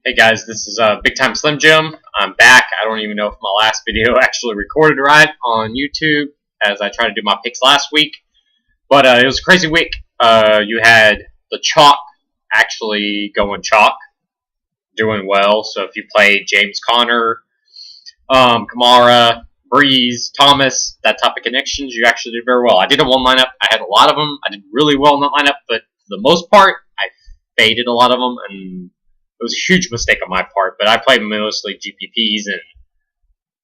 Hey guys, this is Big Time Slim Jim. I'm back. I don't even know if my last video actually recorded right on YouTube, as I tried to do my picks last week. But it was a crazy week. You had the chalk actually going chalk, doing well. So if you played James Conner, Kamara, Breeze, Thomas, that type of connections, you actually did very well. I did a one lineup. I had a lot of them. I did really well in that lineup, but for the most part, I faded a lot of them, and it was a huge mistake on my part. But I play mostly GPPs, and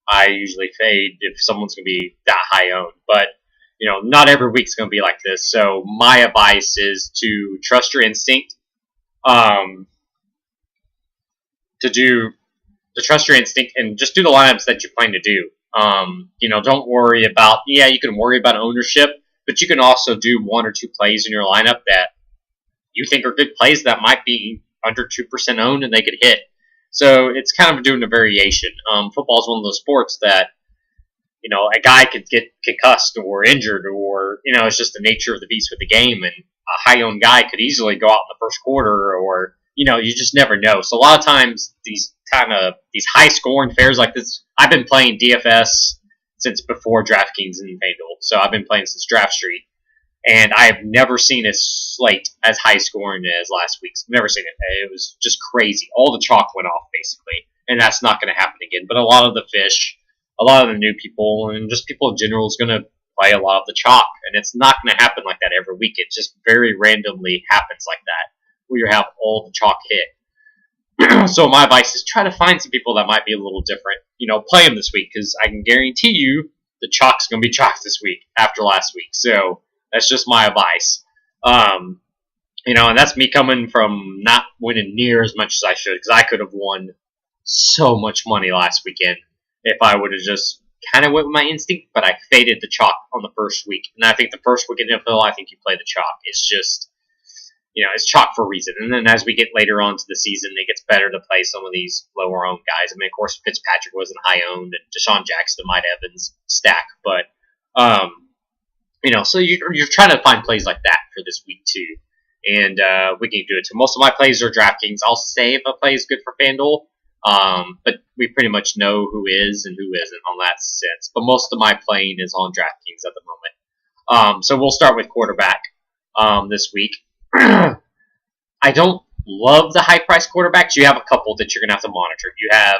I usually fade if someone's going to be that high owned. But you know, not every week's going to be like this. So my advice is to trust your instinct. To trust your instinct and just do the lineups that you plan to do. You know, don't worry about, you can worry about ownership, but you can also do one or two plays in your lineup that you think are good plays that might be under 2% owned and they could hit. So it's kind of doing a variation. Football is one of those sports that, you know, a guy could get concussed or injured, or, you know, it's just the nature of the beast with the game, and a high owned guy could easily go out in the first quarter, or, you know, you just never know. So a lot of times these high scoring fairs like this, I've been playing DFS since before Draftkings and Fanduel. So I've been playing since Draft Street, and I have never seen a slate as high scoring as last week's. Never seen it. It was just crazy. All the chalk went off basically, and that's not going to happen again. But a lot of the fish, a lot of the new people, and just people in general is going to play a lot of the chalk, and it's not going to happen like that every week. It just very randomly happens like that, where you have all the chalk hit. So my advice is try to find some people that might be a little different. You know, play them this week, because I can guarantee you the chalk's going to be chalk this week after last week. So that's just my advice. You know, and that's me coming from not winning near as much as I should, because I could have won so much money last weekend if I would have just kind of went with my instinct, but I faded the chalk on the first week. And I think the first week in NFL, I think you play the chalk. It's just, you know, it's chalk for a reason. And then as we get later on to the season, it gets better to play some of these lower owned guys. I mean, of course, Fitzpatrick wasn't high owned, and Deshaun Jackson might Evans stack, but you know, so you're trying to find plays like that for this week too, and we can do it too. Most of my plays are DraftKings. I'll say if a play is good for FanDuel, but we pretty much know who is and who isn't on that sense. But most of my playing is on DraftKings at the moment. So we'll start with quarterback this week. I don't love the high-priced quarterbacks. You have a couple that you're going to have to monitor. You have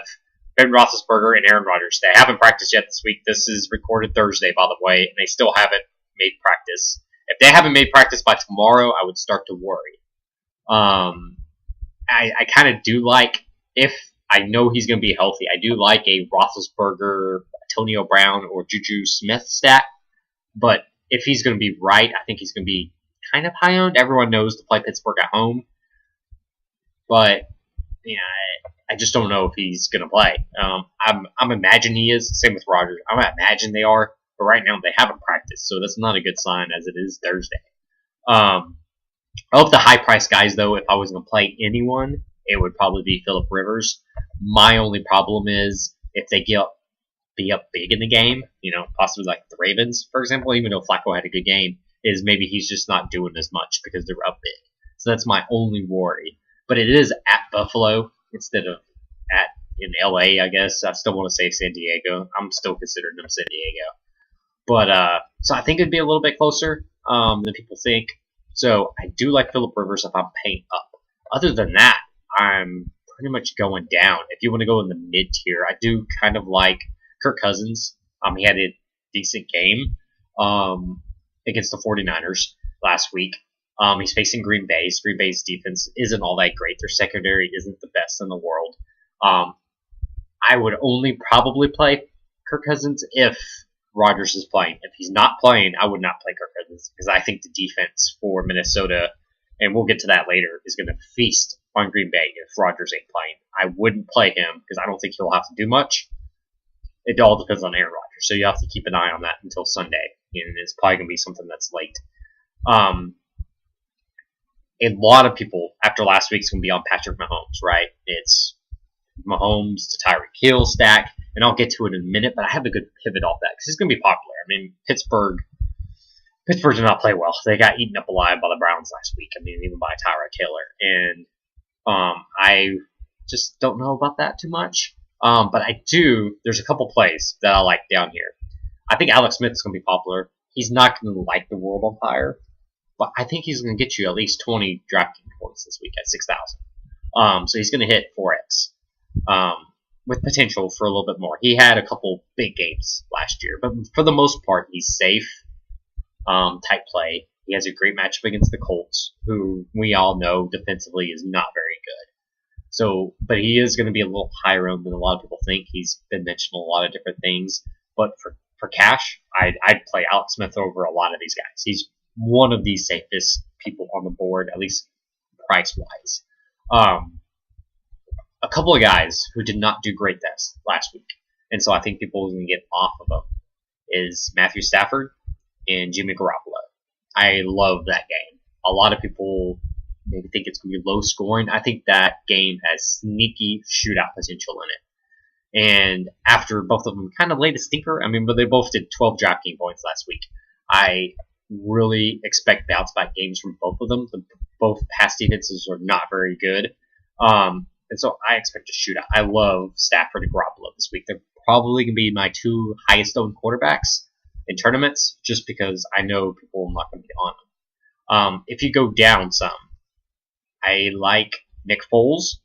Ben Roethlisberger and Aaron Rodgers. They haven't practiced yet this week. This is recorded Thursday, by the way, and they still haven't made practice. If they haven't made practice by tomorrow, I would start to worry. I kind of do like, if I know he's going to be healthy, I do like a Roethlisberger, Antonio Brown, or Juju Smith stack. But if he's going to be right, I think he's going to be kind of high owned. Everyone knows to play Pittsburgh at home, but yeah, I just don't know if he's going to play. I'm imagining he is. Same with Rodgers. I'm imagine they are, but right now they haven't practiced, so that's not a good sign as it is Thursday. Of the high price guys, though, if I was going to play anyone, it would probably be Phillip Rivers. My only problem is if they be up big in the game, you know, possibly like the Ravens, for example, even though Flacco had a good game, is maybe he's just not doing as much because they're up big. So that's my only worry. But it is at Buffalo instead of in LA, I guess. I still want to say San Diego. I'm still considering them San Diego. But so I think it'd be a little bit closer than people think. So I do like Phillip Rivers if I'm paying up. Other than that, I'm pretty much going down. If you want to go in the mid tier, I do kind of like Kirk Cousins. He had a decent game against the 49ers last week. He's facing Green Bay. Green Bay's defense isn't all that great. Their secondary isn't the best in the world. I would only probably play Kirk Cousins if Rodgers is playing. If he's not playing, I would not play Kirk Cousins, because I think the defense for Minnesota, and we'll get to that later, is going to feast on Green Bay if Rodgers ain't playing. I wouldn't play him because I don't think he'll have to do much. It all depends on Aaron Rodgers, so you have to keep an eye on that until Sunday, and it's probably going to be something that's late. A lot of people after last week's going to be on Patrick Mahomes, right? It's Mahomes to Tyreek Hill stack, and I'll get to it in a minute, but I have a good pivot off that because it's going to be popular. I mean, Pittsburgh did not play well. They got eaten up alive by the Browns last week. I mean, even by Tyrod Taylor. And I just don't know about that too much. But I do. There's a couple plays that I like down here. I think Alex Smith is going to be popular. He's not going to light the world on fire, but I think he's going to get you at least 20 DraftKings points this week at 6,000. So he's going to hit 4x with potential for a little bit more. He had a couple big games last year, but for the most part, he's safe type play. He has a great matchup against the Colts, who we all know defensively is not very good. So, but he is going to be a little higher owned than a lot of people think. He's been mentioned a lot of different things, but for cash, I'd play Alex Smith over a lot of these guys. He's one of the safest people on the board, at least price-wise. A couple of guys who did not do great this last week, and so I think people are going to get off of them, is Matthew Stafford and Jimmy Garoppolo. I love that game. A lot of people maybe think it's going to be low scoring. I think that game has sneaky shootout potential in it. And after both of them kind of laid a stinker, but they both did 12 DraftKings points last week. I really expect bounce back games from both of them. Both pass defenses are not very good. And so I expect a shootout. I love Stafford and Garoppolo this week. They're probably going to be my two highest owned quarterbacks in tournaments, just because I know people are not going to be on them. If you go down some, I like Nick Foles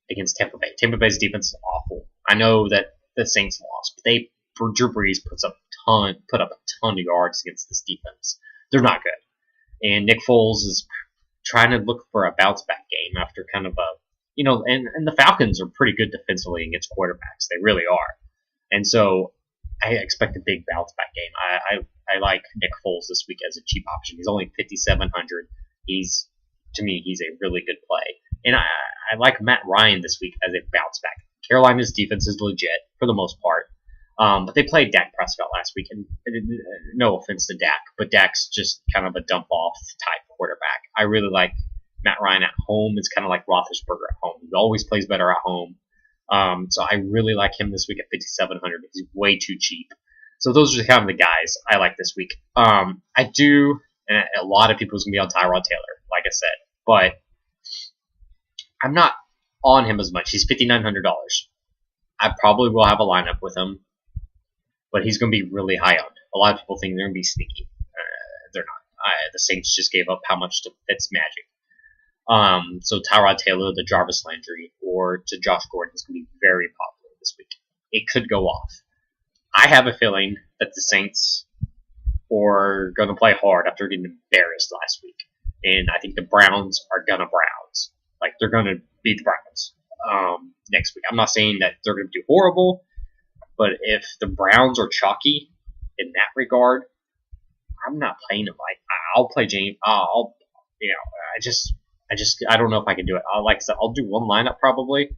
against Tampa Bay. Tampa Bay's defense is awful. I know that the Saints lost, but Drew Brees put up a ton of yards against this defense. They're not good. And Nick Foles is trying to look for a bounce back game after kind of and the Falcons are pretty good defensively against quarterbacks. They really are. And so I expect a big bounce back game. I like Nick Foles this week as a cheap option. He's only 5,700. To me, he's a really good play. And I like Matt Ryan this week as a bounce back. Carolina's defense is legit for the most part. But they played Dak Prescott last week, and no offense to Dak, but Dak's just kind of a dump-off type quarterback. I really like Matt Ryan at home. It's kind of like Roethlisberger at home. He always plays better at home. So I really like him this week at 5,700. He's way too cheap. So those are kind of the guys I like this week. I do, and a lot of people is going to be on Tyrod Taylor, like I said, but I'm not on him as much. He's $5,900. I probably will have a lineup with him, but he's going to be really high owned. A lot of people think they're going to be sneaky. They're not. The Saints just gave up how much to Fitzmagic. So Tyrod Taylor, the Jarvis Landry, or to Josh Gordon is going to be very popular this week. It could go off. I have a feeling that the Saints are going to play hard after getting embarrassed last week. And I think the Browns are going to Browns. Like, they're going to beat the Browns next week. I'm not saying that they're going to do horrible, but if the Browns are chalky in that regard, I'm not playing them. Like, I'll play James. I don't know if I can do it. Like I said, I'll do one lineup probably,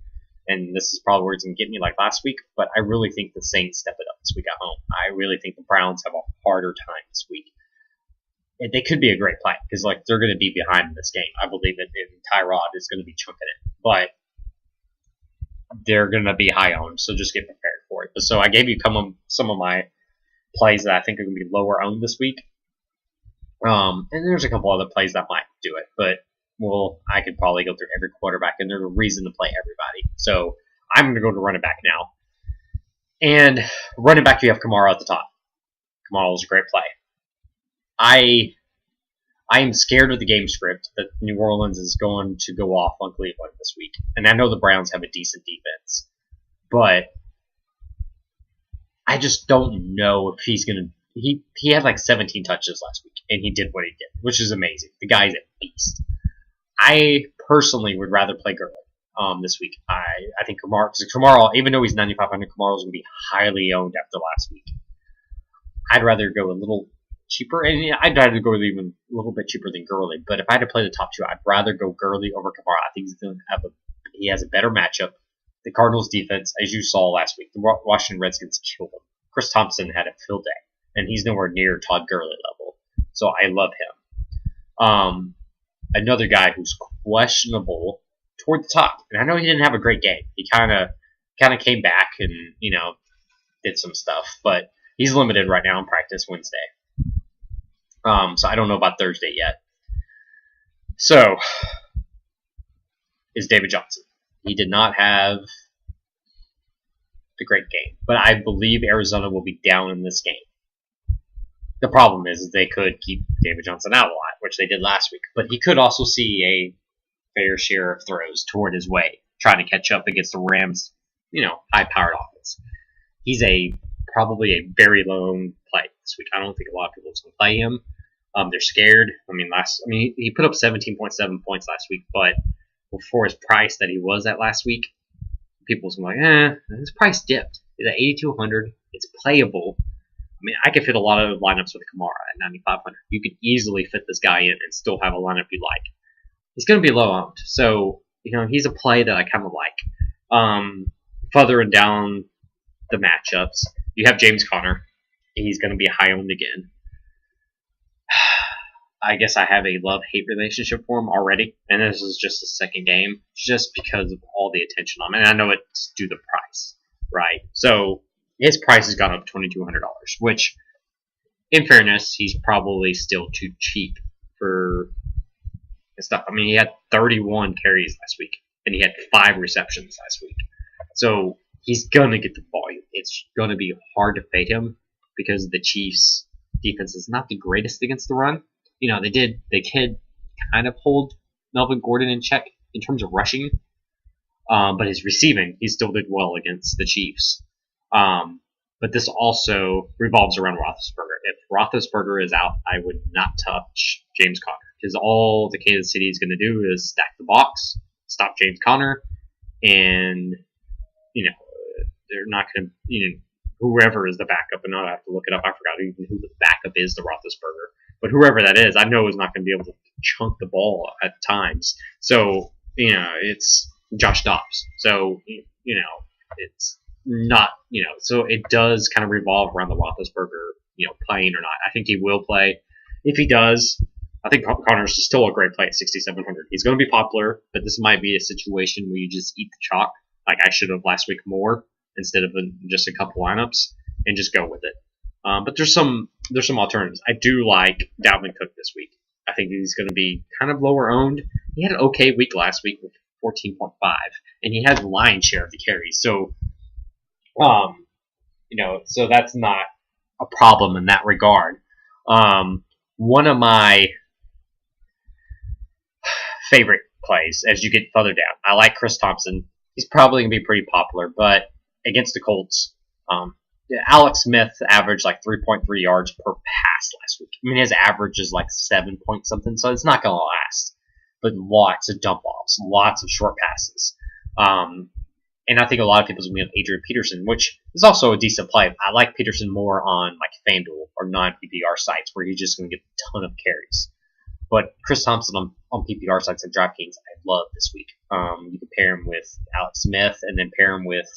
and this is probably where it's going to get me like last week, but I really think the Saints step it up this week at home. I really think the Browns have a harder time this week. And they could be a great play, because like they're going to be behind in this game. I believe that Tyrod is going to be chunking it, but they're going to be high owned, so just get prepared for it. So I gave you some of my plays that I think are going to be lower owned this week. And there's a couple other plays that might do it, but I could probably go through every quarterback, and there's a reason to play everybody. So I'm going to go to running back now. And running back, you have Kamara at the top. Kamara is a great play. I am scared of the game script that New Orleans is going to go off on Cleveland this week. And I know the Browns have a decent defense, but I just don't know if he's going to... He had like 17 touches last week, and he did what he did, which is amazing. The guy's a beast. I personally would rather play Gurley this week. I think Kamara, even though he's 9,500, Kamara is going to be highly owned after last week. I'd rather go a little cheaper, and I'd rather go even a little bit cheaper than Gurley. But if I had to play the top two, I'd rather go Gurley over Kamara. I think he has a better matchup. The Cardinals' defense, as you saw last week, the Washington Redskins killed him. Chris Thompson had a field day, and he's nowhere near Todd Gurley level. So I love him. Another guy who's questionable toward the top, and I know he didn't have a great game. He kind of came back and did some stuff, but he's limited right now in practice Wednesday. So I don't know about Thursday yet. So is David Johnson. He did not have the great game, but I believe Arizona will be down in this game. The problem is they could keep David Johnson out a lot, which they did last week, but he could also see a fair share of throws toward his way, trying to catch up against the Rams, high-powered offense. He's probably a very low-owned play this week. I don't think a lot of people are going to play him. They're scared. He put up 17.7 points last week, but for his price that he was at last week, people was like, his price dipped. It's at 8,200. It's playable. I could fit a lot of lineups with Kamara at 9,500. You could easily fit this guy in and still have a lineup you like. He's going to be low owned, so he's a play that I kind of like. Furthering down the matchups, you have James Conner. He's going to be high owned again. I guess I have a love-hate relationship for him already, and this is just the second game, just because of all the attention on him. And I know it's due to the price, right? So his price has gone up $2,200, which, in fairness, he's probably still too cheap for his stuff. He had 31 carries last week, and he had 5 receptions last week. So he's going to get the volume. It's going to be hard to fade him because the Chiefs' defense is not the greatest against the run. They did kind of hold Melvin Gordon in check in terms of rushing, but his receiving, he still did well against the Chiefs. But this also revolves around Roethlisberger. If Roethlisberger is out, I would not touch James Conner, because all the Kansas City is going to do is stack the box, stop James Conner, and they're not going to whoever is the backup, and I have to look it up. I forgot even who the backup is to Roethlisberger. But whoever that is, I know is not going to be able to chunk the ball at times. So, it's Josh Dobbs. So, it's not, so it does kind of revolve around the Roethlisberger, playing or not. I think he will play. If he does, I think Connor's still a great play at 6,700. He's going to be popular, but this might be a situation where you just eat the chalk, like I should have last week more, instead of just a couple lineups, and just go with it. But there's some alternatives. I do like Dalvin Cook this week. I think he's going to be kind of lower owned. He had an okay week last week with 14.5, and he had the lion's share of the carries. So, so that's not a problem in that regard. One of my favorite plays as you get further down, I like Chris Thompson. He's probably going to be pretty popular, but against the Colts, Alex Smith averaged like 3.3 yards per pass last week. His average is like 7 point something, so it's not going to last. But lots of dump offs, lots of short passes. And I think a lot of people are going to have Adrian Peterson, which is also a decent play. I like Peterson more on like FanDuel or non-PPR sites where he's just going to get a ton of carries. But Chris Thompson on PPR sites and Draftkings, I love this week. You can pair him with Alex Smith and then pair him with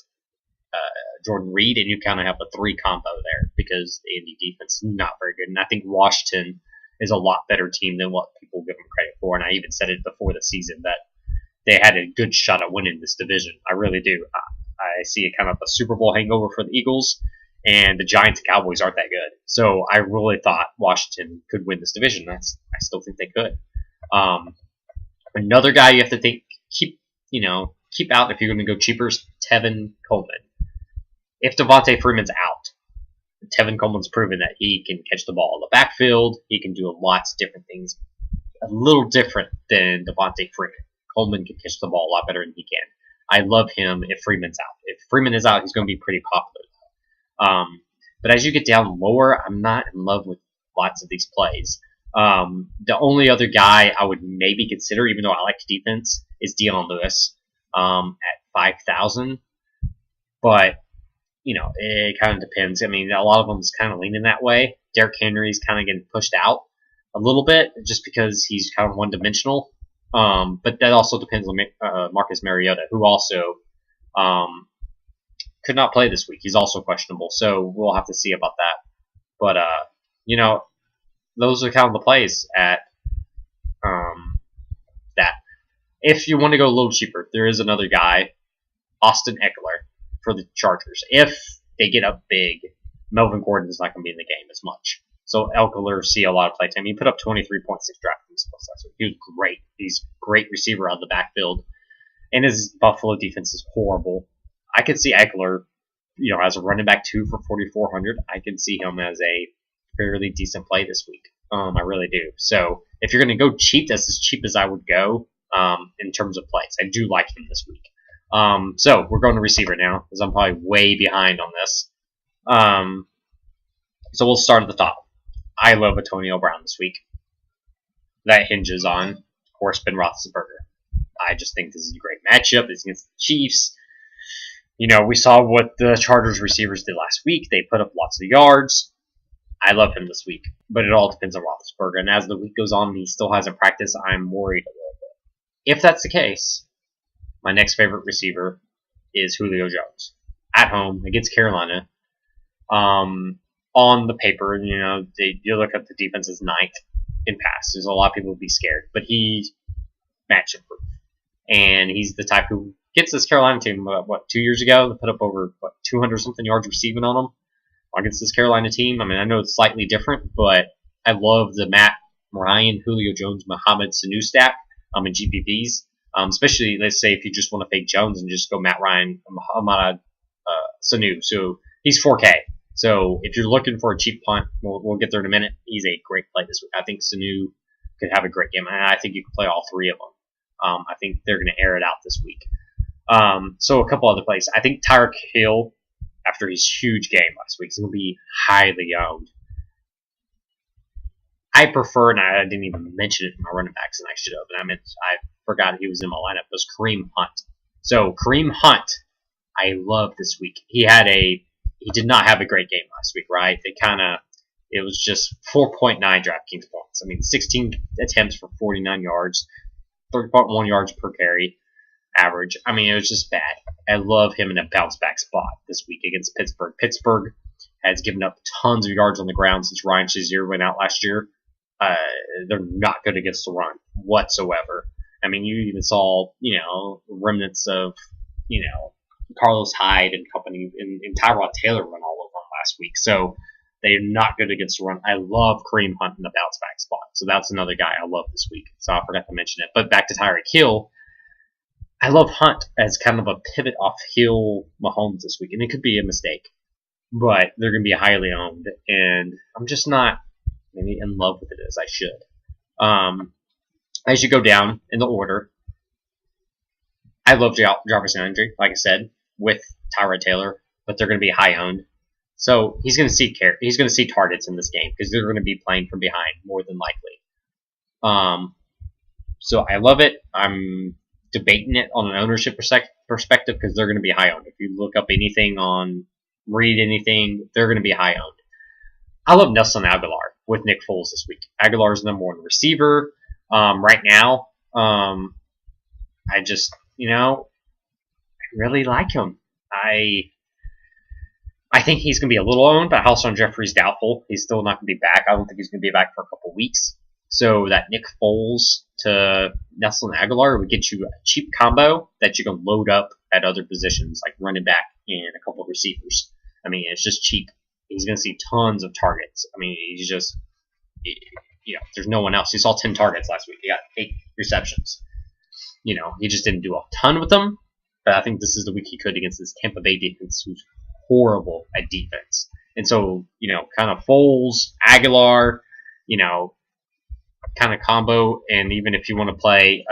Jordan Reed, and you kind of have a 3 combo there because the Indy defense is not very good. And I think Washington is a lot better team than what people give them credit for. And I even said it before the season that they had a good shot at winning this division. I really do. I see it kind of a Super Bowl hangover for the Eagles, and the Giants and Cowboys aren't that good. So I really thought Washington could win this division. I still think they could. Another guy you have to keep out if you're going to go cheaper is Tevin Coleman. If Devontae Freeman's out, Tevin Coleman's proven that he can catch the ball in the backfield. He can do lots of different things, a little different than Devontae Freeman. Coleman can catch the ball a lot better than he can. I love him if Freeman's out. If Freeman is out, he's going to be pretty popular. But as you get down lower, I'm not in love with lots of these plays. The only other guy I would maybe consider, even though I like defense, is Dion Lewis at 5,000. But it kind of depends. A lot of them is kind of leaning that way. Derrick Henry's kind of getting pushed out a little bit just because he's kind of one-dimensional. But that also depends on Marcus Mariota, who also could not play this week. He's also questionable, so we'll have to see about that. But, those are kind of the plays at that. If you want to go a little cheaper, there is another guy, Austin Eckler, for the Chargers. If they get up big, Melvin Gordon is not going to be in the game as much. So Eckler see a lot of play time. He put up 23.6 Draftkings plus last week. He was great. He's a great receiver out of the backfield. and his Buffalo defense is horrible. I could see Eckler, as a running back 2 for 4,400. I could see him as a fairly decent play this week. I really do. So if you're going to go cheap, that's as cheap as I would go in terms of plays. I do like him this week. So we're going to receiver now, because I'm probably way behind on this. So we'll start at the top. I love Antonio Brown this week. That hinges on, of course, Ben Roethlisberger. I just think this is a great matchup. It's against the Chiefs. We saw what the Chargers receivers did last week. They put up lots of yards. I love him this week, but it all depends on Roethlisberger. And as the week goes on and he still hasn't practiced, I'm worried a little bit. If that's the case, my next favorite receiver is Julio Jones. At home against Carolina. On the paper, you look at the defense as ninth in pass. There's a lot of people would be scared, but he's matchup proof. And he's the type who gets this Carolina team, 2 years ago? They put up over, 200-something yards receiving on them against this Carolina team. I mean, I know it's slightly different, but I love the Matt Ryan, Julio Jones, Mohamed Sanu stack in GPPs. Especially, let's say, if you just want to fake Jones and just go Matt Ryan, Mohamed Sanu. So he's 4K. So if you're looking for a cheap punt, we'll get there in a minute. He's a great play this week. I think Sanu could have a great game, and I think you can play all three of them. I think they're going to air it out this week. So a couple other plays. I think Tyreek Hill, after his huge game last week, is going to be highly owned. I prefer, and I didn't even mention it in my running backs, and I should have, and I forgot he was in my lineup, was Kareem Hunt. So Kareem Hunt, I love this week. He did not have a great game last week, right? It was just 4.9 DraftKings points. I mean, 16 attempts for 49 yards, 30.1 yards per carry average. I mean, it was just bad. I love him in a bounce back spot this week against Pittsburgh. Pittsburgh has given up tons of yards on the ground since Ryan Shazier went out last year. They're not good against the run whatsoever. I mean, you even saw, remnants of, Carlos Hyde and company and Tyrod Taylor run all over them last week. So they're not good against the run. I love Kareem Hunt in the bounce back spot. So that's another guy I love this week. So I forgot to mention it. But back to Tyreek Hill. I love Hunt as kind of a pivot off Hill Mahomes this week. And it could be a mistake. But they're going to be highly owned. And I'm just not maybe in love with it as I should. As you go down in the order, I love Jarvis Landry, like I said, with Tyrod Taylor, but they're going to be high owned. So he's going to see targets in this game because they're going to be playing from behind more than likely. So I love it. I'm debating it on an ownership perspective because they're going to be high owned. If you look up anything read anything, they're going to be high owned. I love Nelson Aguilar with Nick Foles this week. Aguilar's the number one receiver right now. I just, I really like him. I think he's going to be a little owned, but Alshon Jeffrey's doubtful. He's still not going to be back. I don't think he's going to be back for a couple weeks. So that Nick Foles to Nelson Aguilar would get you a cheap combo that you can load up at other positions, like running back and a couple of receivers. I mean, it's just cheap. He's going to see tons of targets. I mean, he's just, there's no one else. He saw 10 targets last week. He got 8 receptions. He just didn't do a ton with them. But I think this is the week he could against this Tampa Bay defense, who's horrible at defense. And so, kind of Foles, Aguilar, kind of combo. And even if you want to play,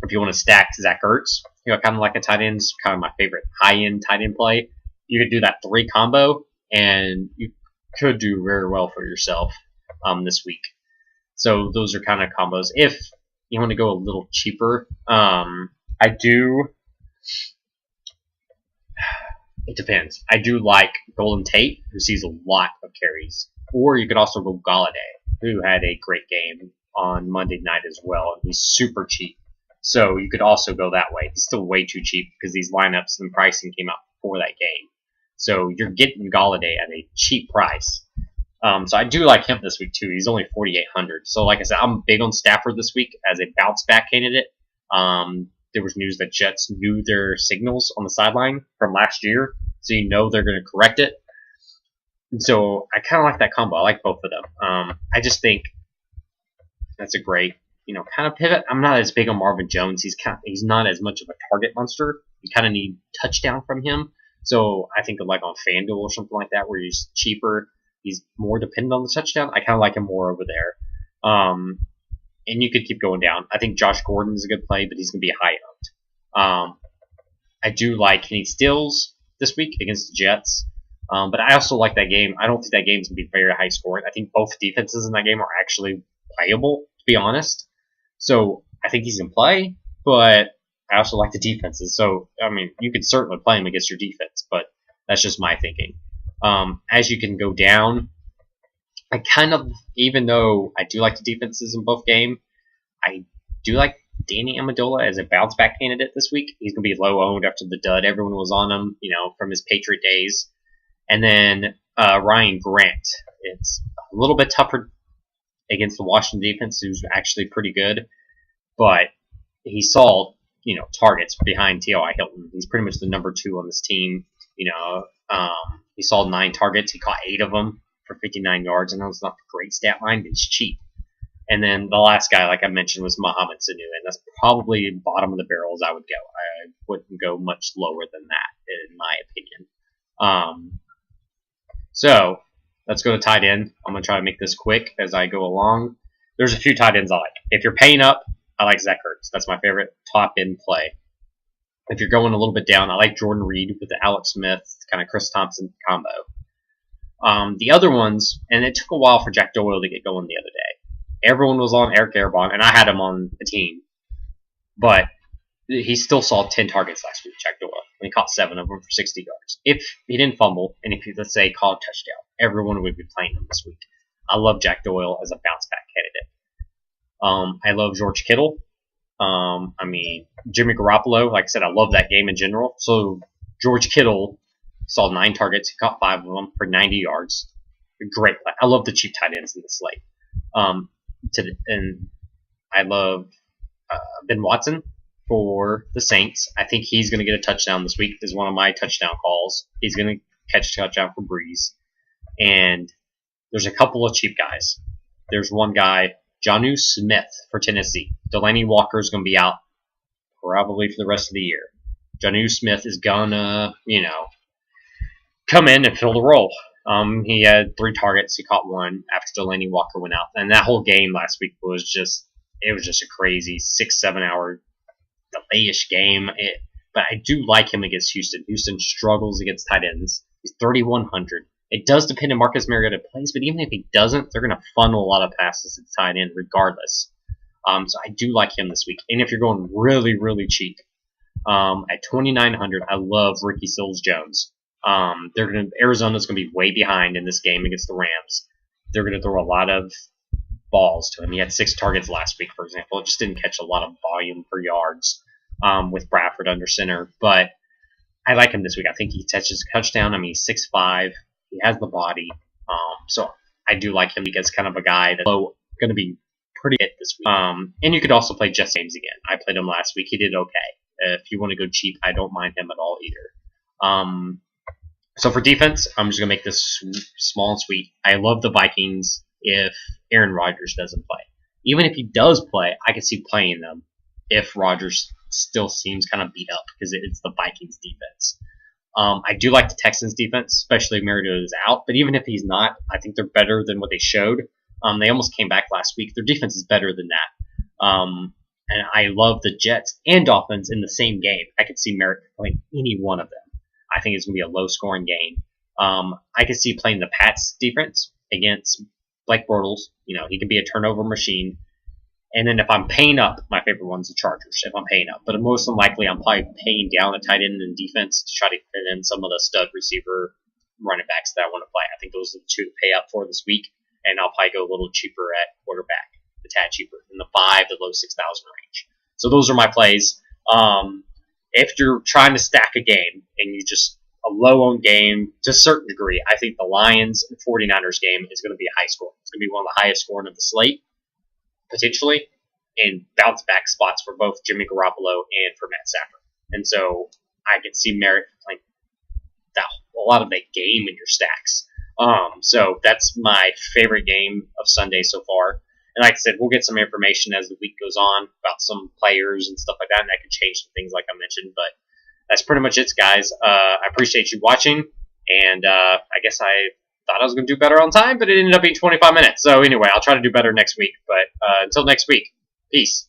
if you want to stack Zach Ertz, kind of like a tight end, is kind of my favorite high-end tight end play. You could do that 3 combo, and you could do very well for yourself this week. So those are kind of combos. If you want to go a little cheaper, it depends. I do like Golden Tate, who sees a lot of carries. Or you could also go Galladay, who had a great game on Monday night as well. He's super cheap. So you could also go that way. He's still way too cheap because these lineups and pricing came out before that game. So you're getting Galladay at a cheap price. So I do like him this week too. He's only 4,800. So like I said, I'm big on Stafford this week as a bounce back candidate. There was news that Jets knew their signals on the sideline from last year, so they're going to correct it. And so I kind of like that combo. I like both of them. I just think that's a great kind of pivot. I'm not as big on Marvin Jones. He's not as much of a target monster. You kind of need touchdown from him. So I think like on FanDuel or something like that, where he's cheaper, he's more dependent on the touchdown. I kind of like him more over there. And you could keep going down. I think Josh Gordon is a good play, but he's going to be high owned. I do like Kenny Stills this week against the Jets. But I also like that game. I don't think that game's going to be very high scoring. I think both defenses in that game are actually playable, to be honest. So I think he's in play, but I also like the defenses. So, I mean, you could certainly play him against your defense, but that's just my thinking. As you can go down, I kind of, even though I do like the defenses in both games, I do like Danny Amendola as a bounce back candidate this week. He's going to be low owned after the dud. Everyone was on him, from his Patriot days. And then Ryan Grant. It's a little bit tougher against the Washington defense, who's actually pretty good. But he saw, targets behind T.Y. Hilton. He's pretty much the number 2 on this team. He saw 9 targets. He caught 8 of them for 59 yards. I know it's not a great stat line, but it's cheap. And then the last guy, like I mentioned, was Mohamed Sanu, and that's probably bottom of the barrel as I would go. I wouldn't go much lower than that, in my opinion. So let's go to tight end. I'm going to try to make this quick as I go along. There's a few tight ends I like. If you're paying up, I like Zach Ertz. That's my favorite top end play. If you're going a little bit down, I like Jordan Reed with the Alex Smith, kind of Chris Thompson combo. The other ones, and it took a while for Jack Doyle to get going the other day. Everyone was on Eric Erebon, and I had him on the team. But he still saw 10 targets last week, Jack Doyle. And he caught 7 of them for 60 yards. If he didn't fumble, and if he, let's say, caught a touchdown, everyone would be playing him this week. I love Jack Doyle as a bounce-back candidate. I love George Kittle. Jimmy Garoppolo, like I said, I love that game in general. So George Kittle saw 9 targets. He caught 5 of them for 90 yards. Great play. I love the cheap tight ends in the slate. And I love Ben Watson for the Saints. I think he's going to get a touchdown this week. This is one of my touchdown calls. He's going to catch a touchdown for Breeze. And there's a couple of cheap guys. There's one guy, Jonnu Smith for Tennessee. Delaney Walker is going to be out probably for the rest of the year. Jonnu Smith is going to, come in and fill the role. He had 3 targets. He caught 1 after Delaney Walker went out. And that whole game last week was just a crazy 6-7 hour delay-ish game. But I do like him against Houston. Houston struggles against tight ends. He's 3,100. It does depend on Marcus Mariota plays, but even if he doesn't, they're going to funnel a lot of passes to the tight end regardless. So I do like him this week. And if you're going really, really cheap, at 2,900, I love Ricky Seals-Jones. Arizona's going to be way behind in this game against the Rams. They're going to throw a lot of balls to him. He had 6 targets last week, for example. It just didn't catch a lot of volume per yards with Bradford under center. But I like him this week. I think he catches a touchdown. He's 6'5". He has the body. So I do like him because kind of a guy that's going to be pretty hit this week. And you could also play Jess James again. I played him last week. He did okay. If you want to go cheap, I don't mind him at all either. So for defense, I'm just going to make this small and sweet. I love the Vikings if Aaron Rodgers doesn't play. Even if he does play, I can see playing them if Rodgers still seems kind of beat up because it's the Vikings defense. I do like the Texans defense, especially if Mariota is out. But even if he's not, I think they're better than what they showed. They almost came back last week. Their defense is better than that. And I love the Jets and Dolphins in the same game. I could see Mariota playing any one of them. I think it's going to be a low-scoring game. I could see playing the Pats defense against Blake Bortles. He can be a turnover machine. And then if I'm paying up, my favorite one's the Chargers, if I'm paying up. But most likely, I'm probably paying down a tight end in defense to try to fit in some of the stud receiver running backs that I want to play. I think those are the 2 to pay up for this week. And I'll probably go a little cheaper at quarterback, a tad cheaper, in the 5 to low 6,000 range. So those are my plays. If you're trying to stack a game and you just a low-owned game to a certain degree, I think the Lions and 49ers game is going to be a high score. It's going to be one of the highest scoring of the slate, potentially, and bounce-back spots for both Jimmy Garoppolo and for Matt Stafford. And so I can see merit playing a lot of that game in your stacks. So that's my favorite game of Sunday so far. And like I said, we'll get some information as the week goes on about some players and stuff like that, and that could change some things like I mentioned. But that's pretty much it, guys. I appreciate you watching, and I guess I thought I was going to do better on time, but it ended up being 25 minutes. So anyway, I'll try to do better next week. But until next week, peace.